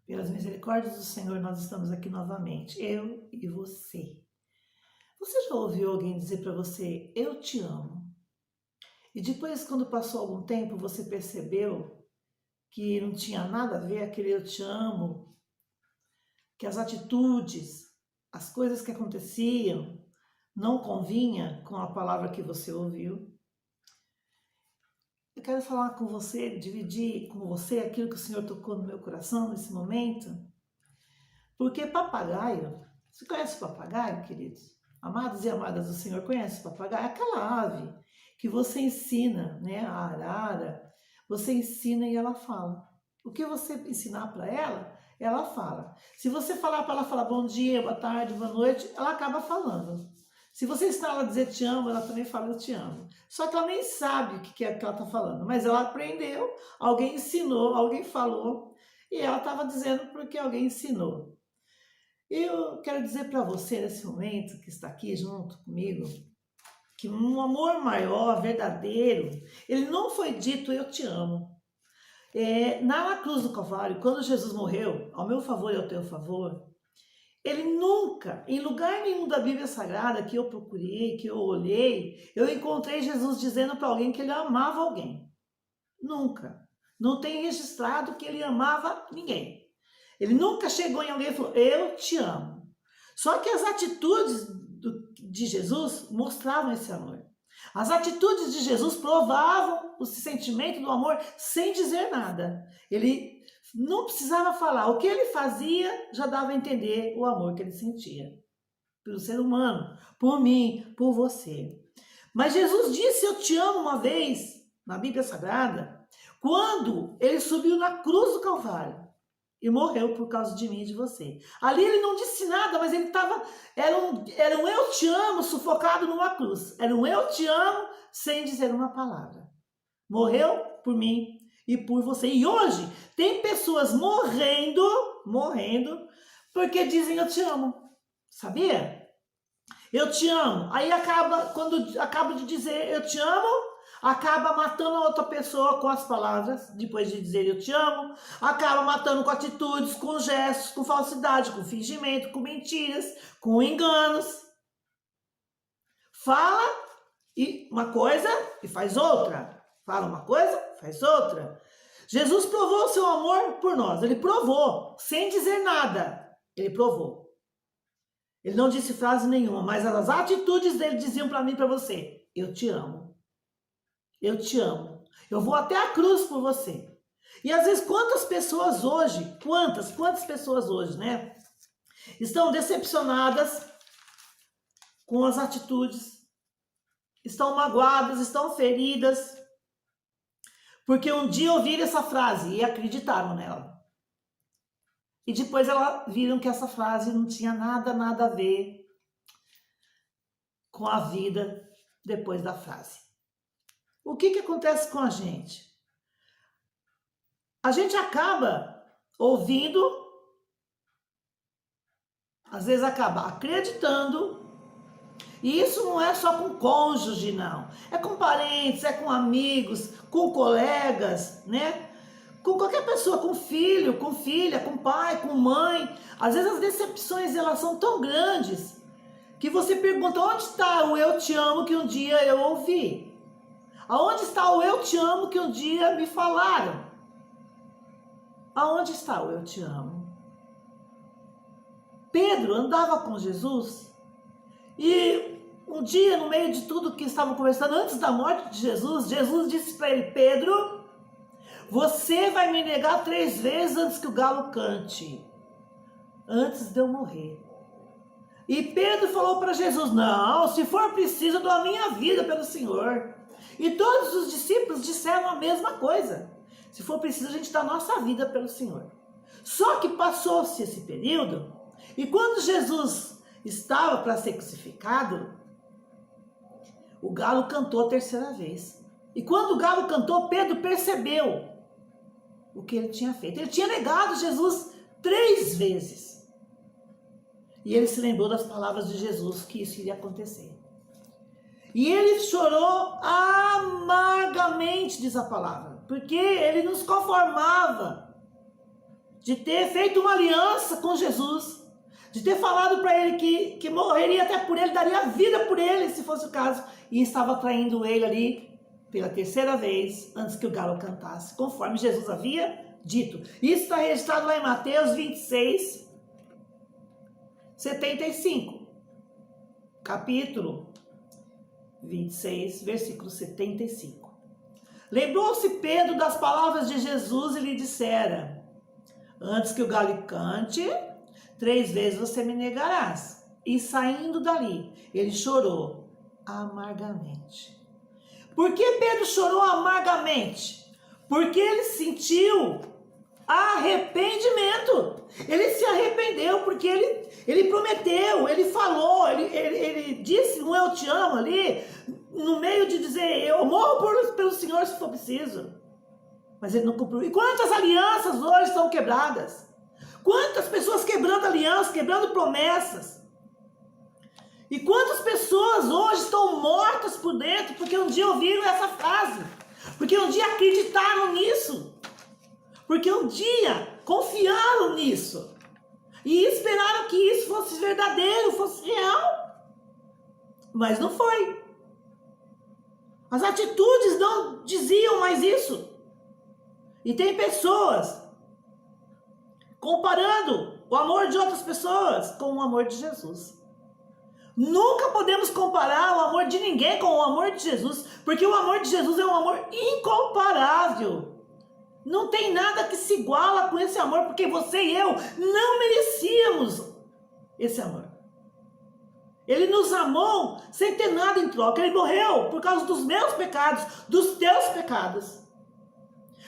Pelas misericórdias do Senhor, nós estamos aqui novamente, eu e você. Você já ouviu alguém dizer para você, eu te amo? E depois, quando passou algum tempo, você percebeu que não tinha nada a ver aquele eu te amo, que as atitudes, as coisas que aconteciam, não convinha com a palavra que você ouviu? Eu quero falar com você, dividir com você aquilo que o Senhor tocou no meu coração nesse momento. Porque papagaio, você conhece o papagaio, queridos? Amados e amadas do Senhor, conhece o papagaio? É aquela ave que você ensina, né? A arara, você ensina e ela fala. O que você ensinar para ela, ela fala. Se você falar para ela falar bom dia, boa tarde, boa noite, ela acaba falando. Se você ensinar ela a dizer te amo, ela também fala eu te amo. Só que ela nem sabe o que é que ela está falando, mas ela aprendeu, alguém ensinou, alguém falou, e ela estava dizendo porque alguém ensinou. Eu quero dizer para você nesse momento que está aqui junto comigo, que um amor maior, verdadeiro, ele não foi dito eu te amo. Na cruz do Calvário, quando Jesus morreu, ao meu favor e ao teu favor, ele nunca, em lugar nenhum da Bíblia Sagrada que eu procurei, que eu olhei, eu encontrei Jesus dizendo para alguém que ele amava alguém. Nunca. Não tem registrado que ele amava ninguém. Ele nunca chegou em alguém e falou, eu te amo. Só que as atitudes de Jesus mostravam esse amor. As atitudes de Jesus provavam o sentimento do amor sem dizer nada. Ele não precisava falar. O que ele fazia já dava a entender o amor que ele sentia pelo ser humano, por mim, por você. Mas Jesus disse eu te amo uma vez na Bíblia Sagrada, quando ele subiu na cruz do Calvário e morreu por causa de mim e de você. Ali ele não disse nada, mas ele estava, era um eu te amo sufocado numa cruz. Era um eu te amo sem dizer uma palavra. Morreu por mim e por você. E hoje tem pessoas morrendo, porque dizem eu te amo. Sabia? Eu te amo. Aí quando acaba de dizer eu te amo, acaba matando a outra pessoa com as palavras, depois de dizer eu te amo, acaba matando com atitudes, com gestos, com falsidade, com fingimento, com mentiras, com enganos. Fala uma coisa e faz outra. Fala uma coisa, faz outra. Jesus provou o seu amor por nós. Ele provou, sem dizer nada. Ele provou. Ele não disse frase nenhuma, mas as atitudes dele diziam para mim e para você, eu te amo. Eu te amo. Eu vou até a cruz por você. E às vezes quantas pessoas hoje, quantas pessoas hoje, né? Estão decepcionadas com as atitudes, estão magoadas, estão feridas, porque um dia ouviram essa frase e acreditaram nela. E depois elas viram que essa frase não tinha nada a ver com a vida depois da frase. O que acontece com a gente? A gente acaba ouvindo, às vezes acaba acreditando, e isso não é só com cônjuge, não. É com parentes, é com amigos, com colegas, né? Com qualquer pessoa, com filho, com filha, com pai, com mãe. Às vezes as decepções elas são tão grandes que você pergunta, onde está o eu te amo que um dia eu ouvi? Aonde está o eu te amo que um dia me falaram? Aonde está o eu te amo? Pedro andava com Jesus e um dia, no meio de tudo que estavam conversando, antes da morte de Jesus, Jesus disse para ele, Pedro, você vai me negar 3 vezes antes que o galo cante, antes de eu morrer. E Pedro falou para Jesus, não, se for preciso, eu dou a minha vida pelo Senhor. E todos os discípulos disseram a mesma coisa. Se for preciso, a gente dá a nossa vida pelo Senhor. Só que passou-se esse período, e quando Jesus estava para ser crucificado, o galo cantou a 3ª vez. E quando o galo cantou, Pedro percebeu o que ele tinha feito. Ele tinha negado Jesus 3 vezes. E ele se lembrou das palavras de Jesus, que isso iria acontecer. E ele chorou amargamente, diz a palavra, porque ele nos conformava de ter feito uma aliança com Jesus, de ter falado para ele que morreria até por ele, daria a vida por ele, se fosse o caso, e estava traindo ele ali pela terceira vez, antes que o galo cantasse, conforme Jesus havia dito. Isso está registrado lá em Mateus 26, 75, capítulo 26, versículo 75. Lembrou-se Pedro das palavras de Jesus e lhe dissera: antes que o galo cante, 3 vezes você me negarás. E saindo dali, ele chorou amargamente. Por que Pedro chorou amargamente? Porque ele sentiu arrependimento. Ele se arrependeu porque ele prometeu, ele falou, ele disse um eu te amo ali, no meio de dizer eu morro pelo Senhor se for preciso. Mas ele não cumpriu. E quantas alianças hoje são quebradas? Quantas pessoas quebrando alianças, quebrando promessas? E quantas pessoas hoje estão mortas por dentro porque um dia ouviram essa frase, porque um dia acreditaram nisso, porque um dia confiaram nisso e esperaram que isso fosse verdadeiro, fosse real, mas não foi. As atitudes não diziam mais isso. E tem pessoas comparando o amor de outras pessoas com o amor de Jesus. Nunca podemos comparar o amor de ninguém com o amor de Jesus, porque o amor de Jesus é um amor incomparável. Não tem nada que se iguala com esse amor, porque você e eu não merecíamos esse amor. Ele nos amou sem ter nada em troca. Ele morreu por causa dos meus pecados, dos teus pecados.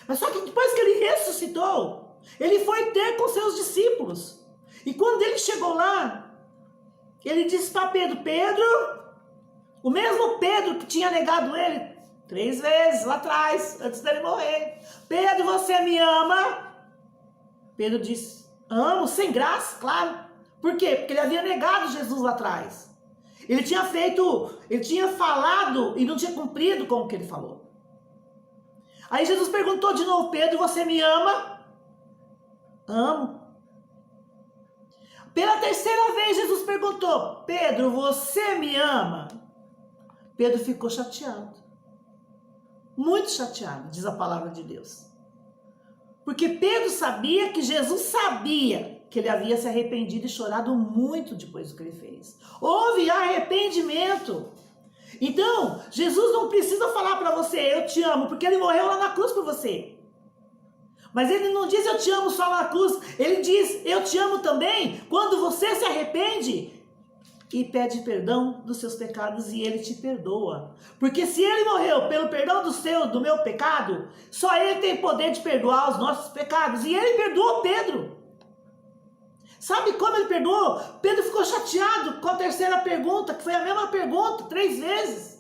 Mas só que depois que ele ressuscitou, ele foi ter com seus discípulos. E quando ele chegou lá, ele disse para Pedro, Pedro, o mesmo Pedro que tinha negado ele 3 vezes lá atrás, antes dele morrer. Pedro, você me ama? Pedro disse, amo, sem graça, claro. Por quê? Porque ele havia negado Jesus lá atrás. Ele tinha falado e não tinha cumprido com o que ele falou. Aí Jesus perguntou de novo, Pedro, você me ama? Amo. Pela terceira vez Jesus perguntou, Pedro, você me ama? Pedro ficou chateado. Muito chateado, diz a palavra de Deus. Porque Pedro sabia que Jesus sabia que ele havia se arrependido e chorado muito depois do que ele fez. Houve arrependimento. Então, Jesus não precisa falar para você, eu te amo, porque ele morreu lá na cruz por você. Mas ele não diz eu te amo só na cruz, ele diz eu te amo também quando você se arrepende e pede perdão dos seus pecados e ele te perdoa. Porque se ele morreu pelo perdão do meu pecado, só ele tem poder de perdoar os nossos pecados. E ele perdoou Pedro. Sabe como ele perdoou? Pedro ficou chateado com a terceira pergunta, que foi a mesma pergunta 3 vezes.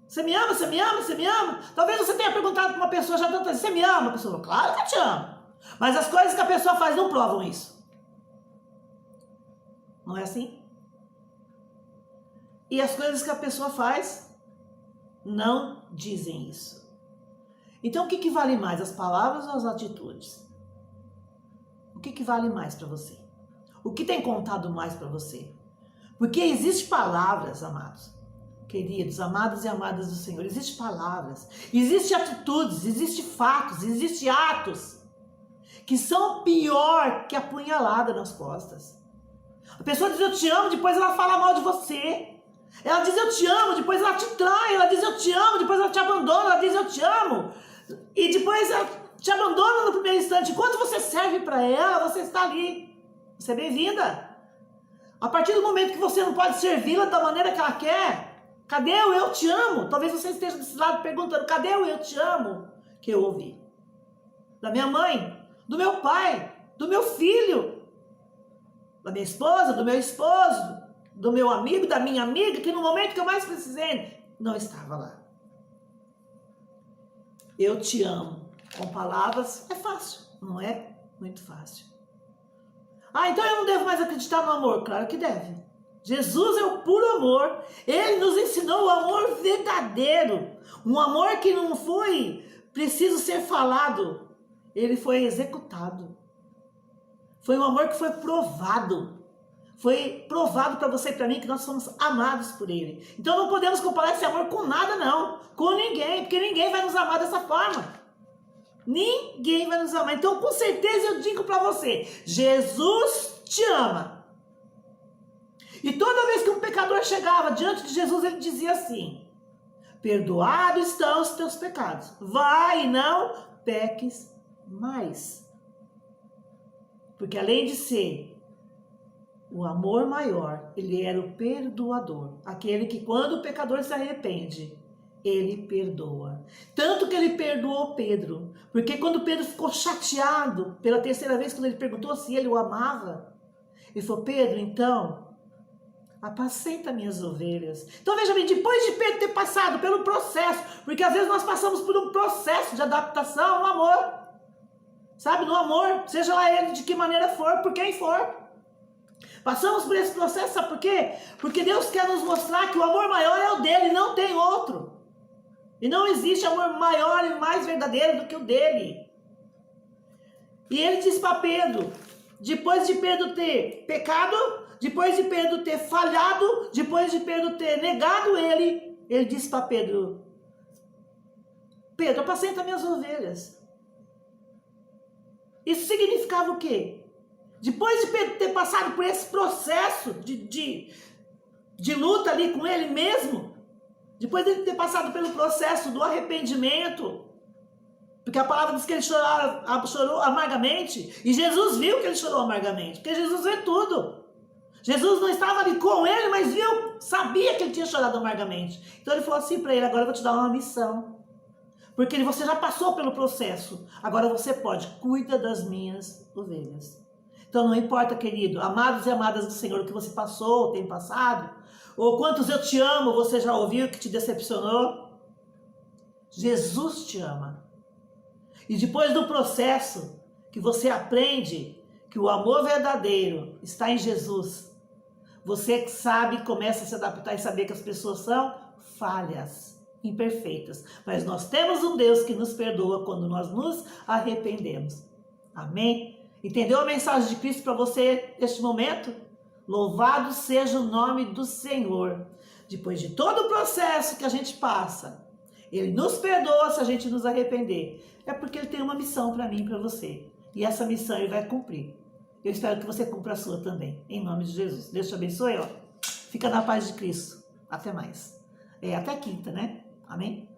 Você me ama? Você me ama? Você me ama? Talvez você tenha perguntado para uma pessoa já tantas vezes, você me ama? A pessoa falou, claro que eu te amo. Mas as coisas que a pessoa faz não provam isso. Não é assim? E as coisas que a pessoa faz não dizem isso. Então o que vale mais, as palavras ou as atitudes? O que vale mais para você? O que tem contado mais para você? Porque existem palavras, amados, queridos, amados e amadas do Senhor, existem palavras, existem atitudes, existem fatos, existem atos que são pior que a punhalada nas costas. A pessoa diz eu te amo, depois ela fala mal de você. Ela diz eu te amo, depois ela te trai. Ela diz eu te amo, depois ela te abandona. Ela diz eu te amo e depois ela te abandona no primeiro instante. Enquanto você serve para ela, você está ali. Você é bem-vinda. A partir do momento que você não pode servi-la da maneira que ela quer, cadê o eu te amo? Talvez você esteja desse lado perguntando, cadê o eu te amo que eu ouvi? Da minha mãe, do meu pai, do meu filho, da minha esposa, do meu esposo, do meu amigo, da minha amiga, que no momento que eu mais precisei, não estava lá. Eu te amo. Com palavras é fácil, não é muito fácil. Ah, então eu não devo mais acreditar no amor? Claro que deve. Jesus é o puro amor. Ele nos ensinou o amor verdadeiro. Um amor que não foi preciso ser falado. ele foi executado. Foi um amor que foi provado. Foi provado para você e para mim que nós somos amados por ele. Então não podemos comparar esse amor com nada não, com ninguém, porque ninguém vai nos amar dessa forma. Ninguém vai nos amar. Então com certeza eu digo para você, Jesus te ama. E toda vez que um pecador chegava diante de Jesus, ele dizia assim: perdoados estão os teus pecados, vai e não peques mais. Porque além de ser o amor maior, ele era o perdoador. Aquele que quando o pecador se arrepende, ele perdoa. Tanto que ele perdoou Pedro. Porque quando Pedro ficou chateado pela terceira vez, quando ele perguntou se ele o amava, ele falou: Pedro, então, apacenta minhas ovelhas. Então veja bem, depois de Pedro ter passado pelo processo, porque às vezes nós passamos por um processo de adaptação no amor. Sabe, no amor, seja lá ele de que maneira for, por quem for. Passamos por esse processo, sabe por quê? Porque Deus quer nos mostrar que o amor maior é o dele, não tem outro. E não existe amor maior e mais verdadeiro do que o dele. E ele diz para Pedro, depois de Pedro ter pecado, depois de Pedro ter falhado, depois de Pedro ter negado ele disse para Pedro: Pedro, apacenta minhas ovelhas. Isso significava o quê? Depois de Pedro ter passado por esse processo de luta ali com ele mesmo, depois de ter passado pelo processo do arrependimento, porque a palavra diz que ele chorou amargamente, e Jesus viu que ele chorou amargamente, porque Jesus vê tudo. Jesus não estava ali com ele, mas viu, sabia que ele tinha chorado amargamente. Então ele falou assim para ele: agora eu vou te dar uma missão, porque você já passou pelo processo, agora você pode, cuida das minhas ovelhas. Então não importa, querido, amados e amadas do Senhor, o que você passou ou tem passado, ou quantos eu te amo você já ouviu que te decepcionou, Jesus te ama. E depois do processo que você aprende que o amor verdadeiro está em Jesus, você sabe, começa a se adaptar e saber que as pessoas são falhas, imperfeitas, mas nós temos um Deus que nos perdoa quando nós nos arrependemos. Amém? Entendeu a mensagem de Cristo para você neste momento? Louvado seja o nome do Senhor. Depois de todo o processo que a gente passa, Ele nos perdoa se a gente nos arrepender. É porque Ele tem uma missão para mim e para você. E essa missão Ele vai cumprir. Eu espero que você cumpra a sua também. Em nome de Jesus. Deus te abençoe. Ó. Fica na paz de Cristo. Até mais. Até quinta, né? Amém?